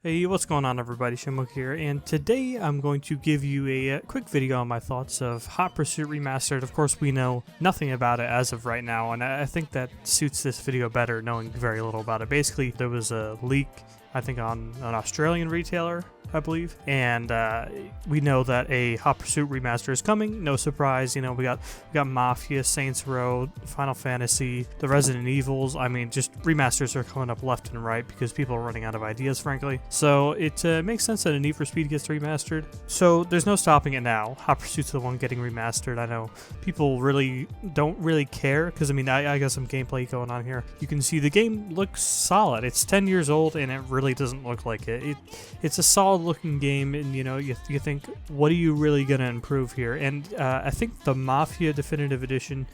Hey, what's going on everybody, Shimuk here, and today I'm going to give you a quick video on my thoughts of Hot Pursuit Remastered. Of course, we know nothing about it as of right now, and I think that suits this video better knowing very little about it. Basically, there was a leak, I think on an Australian retailer, I believe, and we know that a Hot Pursuit Remaster is coming. No surprise, you know, we got Mafia, Saints Row, Final Fantasy, the Resident Evils. I mean, just remasters are coming up left and right because people are running out of ideas, frankly. So it makes sense that a Need for Speed gets remastered. So there's no stopping it now. Hot Pursuit's the one getting remastered. I know people really don't really care because, I mean, I got some gameplay going on here. You can see the game looks solid. It's 10 years old and it really doesn't look like it. It's a solid looking game, and you know, you think, what are you really gonna improve here? And I think the Mafia Definitive Edition,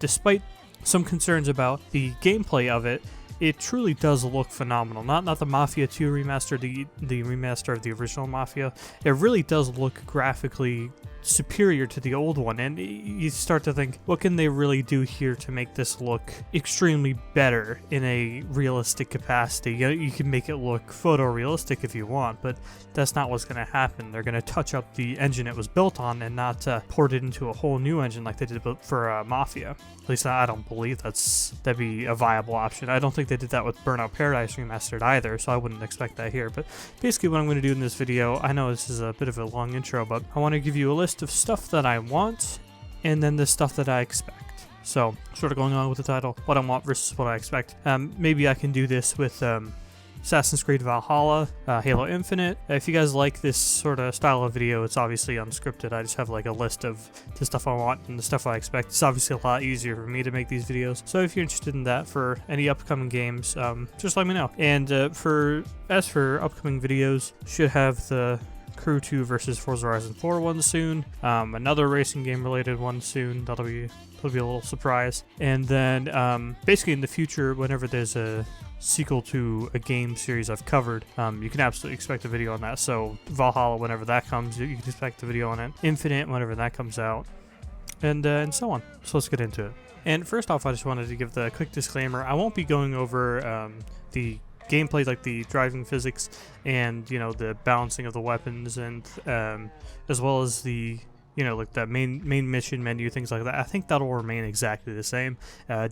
despite some concerns about the gameplay of it, it truly does look phenomenal. Not the Mafia 2 remaster, the remaster of the original Mafia. It really does look graphically superior to the old one, and you start to think, what can they really do here to make this look extremely better in a realistic capacity? You can make it look photorealistic if you want, but that's not what's going to happen. They're going to touch up the engine it was built on and not port it into a whole new engine like they did for Mafia. At least I don't believe that'd be a viable option. I don't think they did that with Burnout Paradise Remastered either, so I wouldn't expect that here. But basically what I'm going to do in this video, I know this is a bit of a long intro, but I want to give you a list of stuff that I want and then the stuff that I expect. So sort of going on with the title, what I want versus what I expect. Maybe I can do this with Assassin's Creed Valhalla, Halo Infinite. If you guys like this sort of style of video, it's obviously unscripted. I just have like a list of the stuff I want and the stuff I expect. It's obviously a lot easier for me to make these videos. So if you're interested in that for any upcoming games, just let me know. And as for upcoming videos, should have the Crew 2 versus Forza Horizon 4 one soon, another racing game related one soon. That'll be a little surprise. And then basically in the future, whenever there's a sequel to a game series I've covered, you can absolutely expect a video on that. So Valhalla, whenever that comes, you can expect a video on it. Infinite, whenever that comes out, and so on. So let's get into it. And first off, I just wanted to give the quick disclaimer. I won't be going over the gameplay, like the driving physics and, you know, the balancing of the weapons, and as well as the, you know, like the main mission menu, things like that. I think that'll remain exactly the same.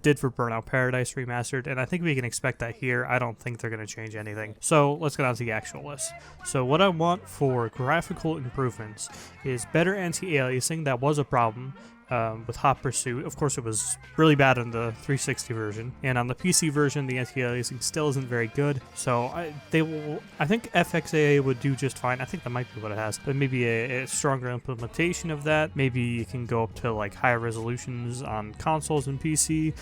Did for Burnout Paradise Remastered, and I think we can expect that here. I don't think they're going to change anything. So let's get on to the actual list. So what I want for graphical improvements is better anti-aliasing. That was a problem with Hot Pursuit. Of course, it was really bad on the 360 version, and on the PC version, the anti-aliasing still isn't very good. So I think FXAA would do just fine. I think that might be what it has, but maybe a stronger implementation of that. Maybe you can go up to like higher resolutions on consoles and PC,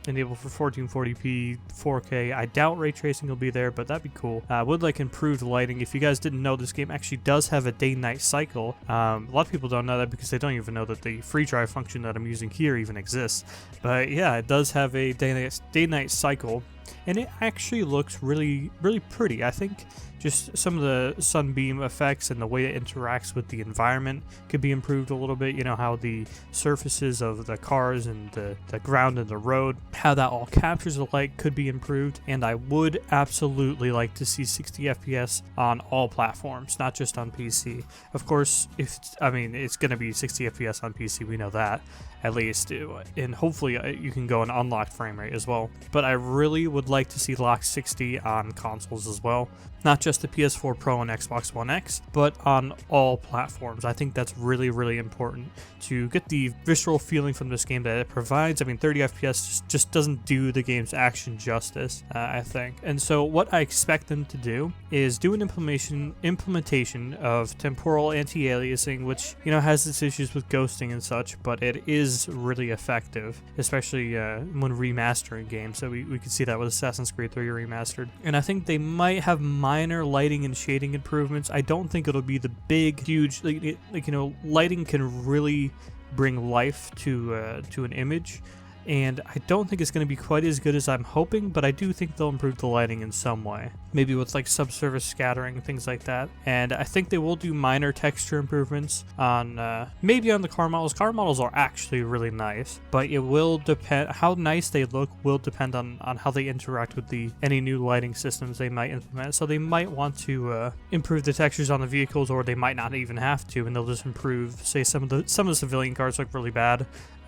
enable for 1440p, 4K. I doubt ray tracing will be there, but that'd be cool. I would like improved lighting. If you guys didn't know, this game actually does have a day-night cycle. A lot of people don't know that because they don't even know that the free drive function that I'm using here even exists. But yeah, it does have a day-night cycle, and it actually looks really pretty. I think just some of the sunbeam effects and the way it interacts with the environment could be improved a little bit. You know, how the surfaces of the cars and the ground and the road, how that all captures the light could be improved. And I would absolutely like to see 60 FPS on all platforms, not just on PC. Of course, it's going to be 60 FPS on PC, we know that, at least, and hopefully you can go an unlocked frame rate as well. But I really would like to see locked 60 on consoles as well, not just the PS4 Pro and Xbox One X, but on all platforms. I think that's really important to get the visceral feeling from this game that it provides. I mean, 30 FPS just doesn't do the game's action justice, I think. And so what I expect them to do is do an implementation of temporal anti-aliasing, which, you know, has its issues with ghosting and such, but it is really effective, especially when remastering games. So we could see that with Assassin's Creed 3 Remastered. And I think they might have minor lighting and shading improvements. I don't think it'll be the big, huge, like you know, lighting can really bring life to an image. and I don't think it's going to be quite as good as I'm hoping, but I do think they'll improve the lighting in some way. Maybe with like subsurface scattering and things like that. And I think they will do minor texture improvements on maybe on the car models. Car models are actually really nice, but it will depend, how nice they look will depend on how they interact with any new lighting systems they might implement. So they might want to improve the textures on the vehicles, or they might not even have to, and they'll just improve, say, some of the civilian cars look really bad.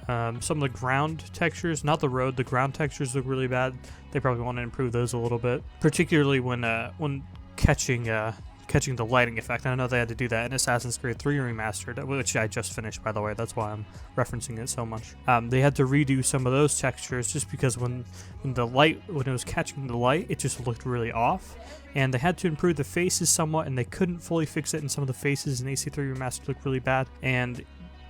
Some of the ground textures, not the road, the ground textures look really bad. They probably want to improve those a little bit, particularly when catching the lighting effect. I know they had to do that in Assassin's Creed 3 Remastered, which I just finished, by the way. That's why I'm referencing it so much. They had to redo some of those textures just because when it was catching the light, it just looked really off. And they had to improve the faces somewhat, and they couldn't fully fix it, and some of the faces in AC3 Remastered look really bad. And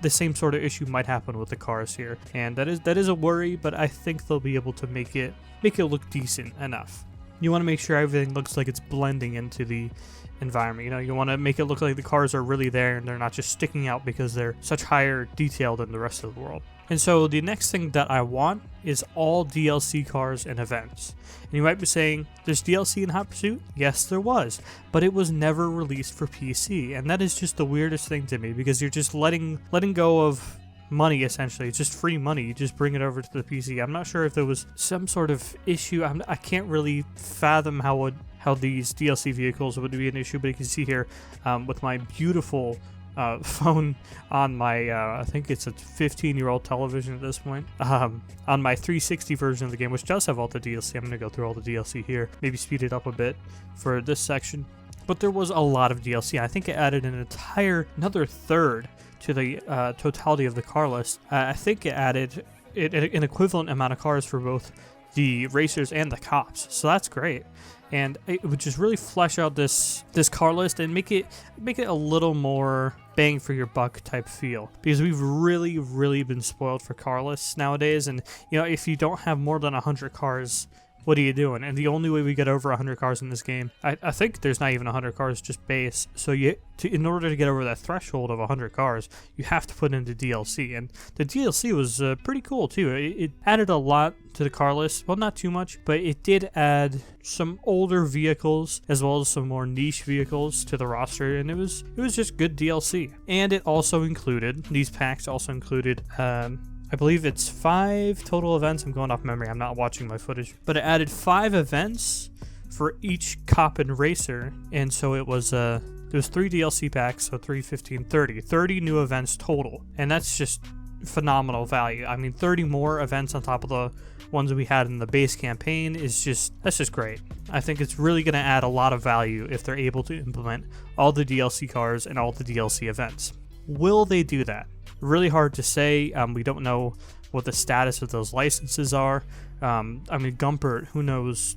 the same sort of issue might happen with the cars here, and that is a worry, but I think they'll be able to make it look decent enough. You want to make sure everything looks like it's blending into the environment. You know, you want to make it look like the cars are really there and they're not just sticking out because they're such higher detail than the rest of the world. And so the next thing that I want is all DLC cars and events. And you might be saying, there's DLC in Hot Pursuit? Yes, there was, but it was never released for PC, and that is just the weirdest thing to me, because you're just letting go of money, essentially. It's just free money. You just bring it over to the PC. I'm not sure if there was some sort of issue. I can't really fathom how these DLC vehicles would be an issue, but you can see here with my beautiful phone on my I think it's a 15-year-old television at this point, on my 360 version of the game, which does have all the DLC. I'm going to go through all the DLC here, maybe speed it up a bit for this section. But there was a lot of DLC. I think it added another third to the totality of the car list. I think it added an equivalent amount of cars for both the racers and the cops, so that's great. And it would just really flesh out this car list and make it a little more bang for your buck type feel, because we've really been spoiled for car lists nowadays. And you know, if you don't have more than 100 cars, what are you doing? And the only way we get over 100 cars in this game, I think there's not even 100 cars, just base. So in order to get over that threshold of 100 cars, you have to put in the DLC. And the DLC was pretty cool too. It added a lot to the car list. Well, not too much, but it did add some older vehicles as well as some more niche vehicles to the roster, and it was just good DLC. And it also included, these packs also included I believe it's 5 total events. I'm going off memory. I'm not watching my footage. But it added 5 events for each cop and racer. And so it was there was 3 DLC packs, so 3, 15, 30. 30 new events total. And that's just phenomenal value. I mean, 30 more events on top of the ones we had in the base campaign that's just great. I think it's really going to add a lot of value if they're able to implement all the DLC cars and all the DLC events. Will they do that? Really hard to say. We don't know what the status of those licenses are. I mean, Gumpert, who knows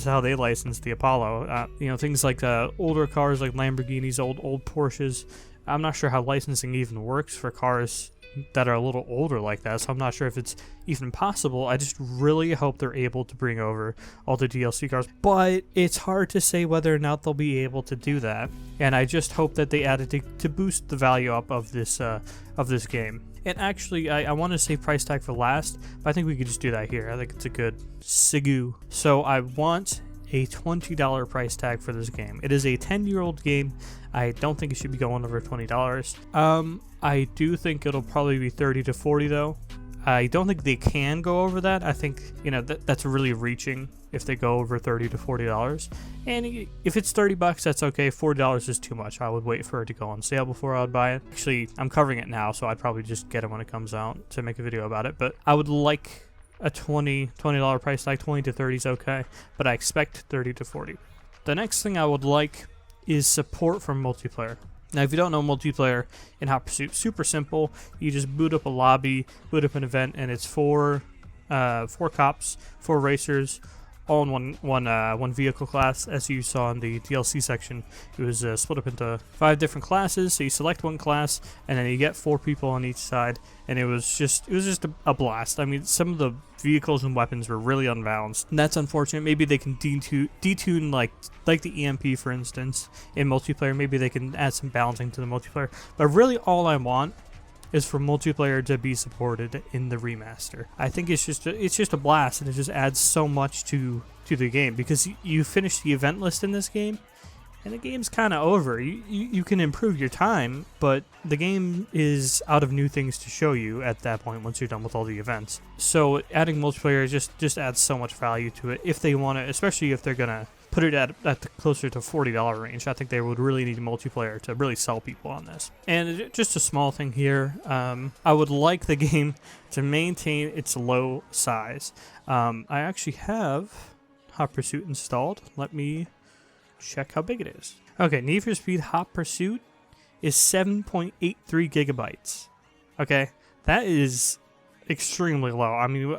how they license the Apollo. You know, things like older cars like Lamborghinis, old Porsches. I'm not sure how licensing even works for cars that are a little older like that, so I'm not sure if it's even possible. I just really hope they're able to bring over all the DLC cars, but it's hard to say whether or not they'll be able to do that, and I just hope that they added to boost the value up of this game. And actually, I want to say price tag for last, but I think we could just do that here. I think it's a good segue. So I want a $20 price tag for this game. It is a 10-year-old game. I don't think it should be going over $20. I do think it'll probably be $30 to $40 though. I don't think they can go over that. I think, you know, that's really reaching if they go over $30 to $40. And if it's $30, that's okay. $40 is too much. I would wait for it to go on sale before I would buy it. Actually, I'm covering it now, so I'd probably just get it when it comes out to make a video about it. But I would like a $20 price tag. 20 to 30 is okay, but I expect 30 to 40. The next thing I would like is support for multiplayer. Now, if you don't know multiplayer in Hot Pursuit, super simple. You just boot up a lobby, boot up an event, and it's 4 cops, 4 racers, all in one vehicle class. As you saw in the DLC section, it was split up into 5 different classes. So you select one class, and then you get 4 people on each side, and it was just a blast. I mean, some of the vehicles and weapons were really unbalanced, and that's unfortunate. Maybe they can detune like the EMP, for instance, in multiplayer. Maybe they can add some balancing to the multiplayer. But really, all I want is for multiplayer to be supported in the remaster. I think it's just a blast, and it just adds so much to the game, because you finish the event list in this game, and the game's kind of over. You can improve your time, but the game is out of new things to show you at that point once you're done with all the events. So adding multiplayer just adds so much value to it if they want to, especially if they're going to put it at the closer to $40 range. I think they would really need multiplayer to really sell people on this. And just a small thing here, I would like the game to maintain its low size. I actually have Hot Pursuit installed. Let me check how big it is. Okay, Need for Speed Hot Pursuit is 7.83 gigabytes. Okay, that is extremely low. I mean,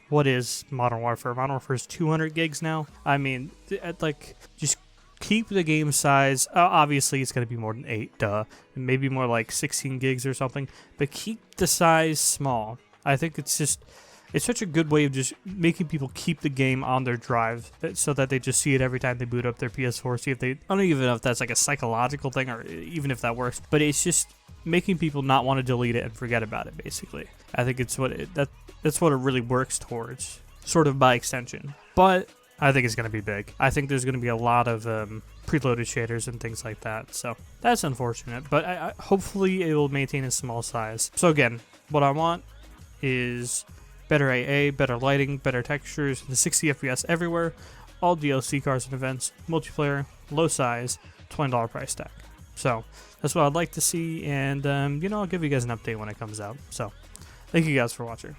what is Modern Warfare? Modern Warfare is 200 gigs now. I mean, like, just keep the game size. Obviously, it's going to be more than 8, maybe more like 16 gigs or something, but keep the size small. I think it's such a good way of just making people keep the game on their drive, so that they just see it every time they boot up their PS4. See if they, I don't even know if that's like a psychological thing or even if that works, but it's just making people not want to delete it and forget about it, basically. I think it's that's what it really works towards, sort of by extension. But I think it's going to be big. I think there's going to be a lot of preloaded shaders and things like that, so that's unfortunate, but hopefully it will maintain a small size. So again, what I want is better AA, better lighting, better textures, the 60 FPS everywhere, all DLC cars and events, multiplayer, low size, $20 price tag. So that's what I'd like to see, and I'll give you guys an update when it comes out. So thank you guys for watching.